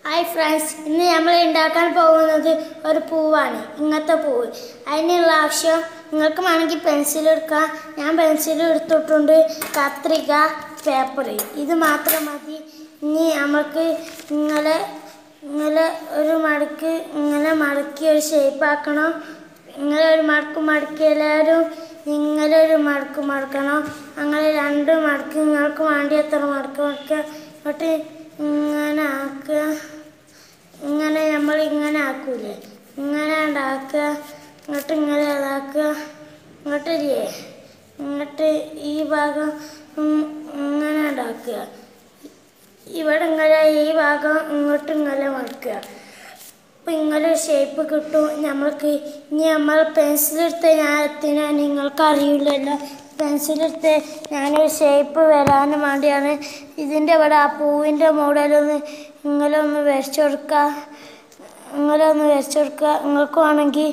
Hi friends, ഇന്ന് നമ്മൾ ഉണ്ടാക്കാൻ പോകുന്നത് ഒരു പൂവാണ്. ഇങ്ങനത്തെ പൂവ്. അതിനുള്ള ആവശ്യം നിങ്ങൾക്ക് വേണമെങ്കിൽ പെൻസിൽ എടുക്കാം. ഞാൻ പെൻസിൽ എടുത്തിട്ടുണ്ട്. കത്രിക, പേപ്പർ, ഇത് മാത്രം മതി. ഇനി നമുക്ക് ഇങ്ങനെ ഒരു മടക്ക് മടക്കി ഒരു ഷേപ്പ് ആക്കണം. ഇങ്ങനെ ഒരു മടക്കി എല്ലാവരും ഇങ്ങനെ ഒരു മടക്കണം. അങ്ങനെ രണ്ട് മടക്ക് നിങ്ങൾക്ക് വേണ്ടി എത്ര മടക്കുക എന്നിട്ട് ഇങ്ങനെ ആക്കുക. ഇങ്ങനെ നമ്മൾ ഇങ്ങനെ ആക്കൂലേ, ഇങ്ങനെ ഉണ്ടാക്കുക. ഇങ്ങനെ അതാക്കുക. ഇങ്ങോട്ട് ഈ ഭാഗം ഇങ്ങനെ ഉണ്ടാക്കുക. ഇവിടെ ഇങ്ങനെ ഈ ഭാഗം ഇങ്ങനെ മടക്കുക. അപ്പം ഇങ്ങനെ ഷേപ്പ് കിട്ടും നമ്മൾക്ക്. ഇനി നമ്മൾ പെൻസിലെടുത്ത് ഞാൻ എത്തിനാ നിങ്ങൾക്ക് അറിയില്ലല്ലോ. പെൻസിലെടുത്ത് ഞാനൊരു ഷേപ്പ് വരാനും വേണ്ടിയാണ്. ഇതിൻ്റെ ഇവിടെ ആ പൂവിൻ്റെ മോഡലൊന്ന് ഒന്ന് വരച്ചു കൊടുക്കുക. നിങ്ങൾക്ക് വേണമെങ്കിൽ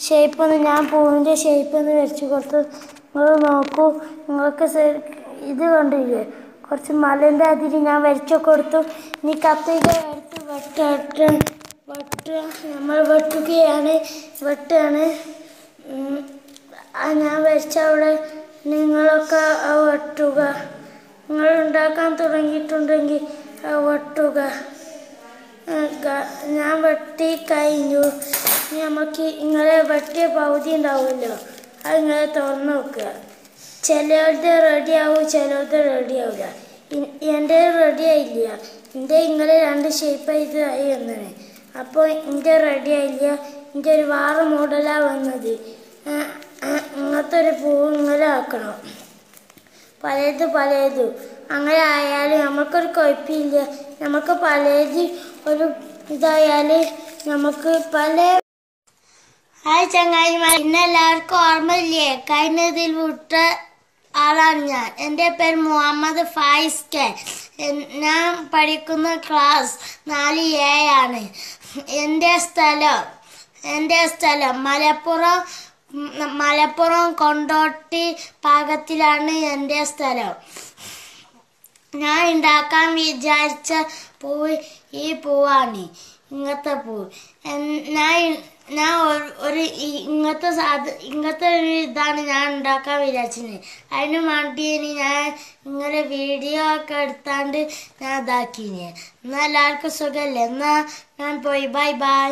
ഷേപ്പൊന്ന് ഞാൻ പൂവിൻ്റെ ഷേപ്പ് ഒന്ന് വരച്ച് കൊടുത്തു. നിങ്ങൾ നോക്കൂ. നിങ്ങൾക്ക് ഇത് കണ്ടില്ലേ, കുറച്ച് മലൻ്റെ അതിരി ഞാൻ വരച്ചു കൊടുത്തു. ഇനി കത്രിക എടുത്ത് നമ്മൾ വെട്ടുകയാണ്. ഞാൻ വരച്ച അവിടെ നിങ്ങളൊക്കെ വെട്ടുക. നിങ്ങൾ ഉണ്ടാക്കാൻ തുടങ്ങിയിട്ടുണ്ടെങ്കിൽ വെട്ടുക. ഞാൻ വെട്ടി കഴിഞ്ഞു. നമുക്ക് ഇങ്ങനെ വെട്ടിയ പകുതി ഉണ്ടാവുമല്ലോ, അതിങ്ങനെ തുറന്ന് നോക്കുക. ചിലരുടെ റെഡിയാവും, ചിലരുടെ റെഡിയാവില്ല. എൻ്റെ റെഡിയായില്ല. എൻ്റെ ഇങ്ങനെ രണ്ട് ഷേപ്പായിട്ട് ആയി വന്നത്. അപ്പോൾ എൻ്റെ റെഡിയായില്ല. എൻ്റെ ഒരു വേറെ മോഡലാണ് വന്നത്. ഇങ്ങനത്തെ ഒരു പൂവ് ഇങ്ങനെ ആക്കണം. പലതും അങ്ങനെ ആയാലും നമുക്കൊരു കുഴപ്പമില്ല. നമുക്ക് പലതും ഒരു ഇതായാൽ നമുക്ക് പല. ഹായ് ചങ്ങായിമാർ, ഇന്നെല്ലാവർക്കും ഓർമ്മയില്ലേ? കഴിഞ്ഞതിൽ വിട്ട ആളാണ് ഞാൻ. എൻ്റെ പേര് മുഹമ്മദ് ഫായിസ് കെ. ഞാൻ പഠിക്കുന്ന ക്ലാസ് 4A ആണ്. എൻ്റെ സ്ഥലം മലപ്പുറം കൊണ്ടോട്ടി ഭാഗത്തിലാണ് എൻ്റെ സ്ഥലം. ഞാൻ ഉണ്ടാക്കാൻ വിചാരിച്ച പൂവ് ഈ പൂവാണ്. ഇങ്ങനത്തെ പൂവ് ഞാൻ ഒരു ഇങ്ങനത്തെ ഒരു ഇതാണ് ഞാൻ ഉണ്ടാക്കാൻ വിചാരിച്ചത്. അതിന് വേണ്ടി ഞാൻ ഇങ്ങനെ വീഡിയോ ഒക്കെ എടുത്താണ്ട് ഞാൻ ഇതാക്കിന്. എന്നാൽ എല്ലാവർക്കും സുഖമല്ലേ? എന്നാൽ ഞാൻ പോയി. ബൈ.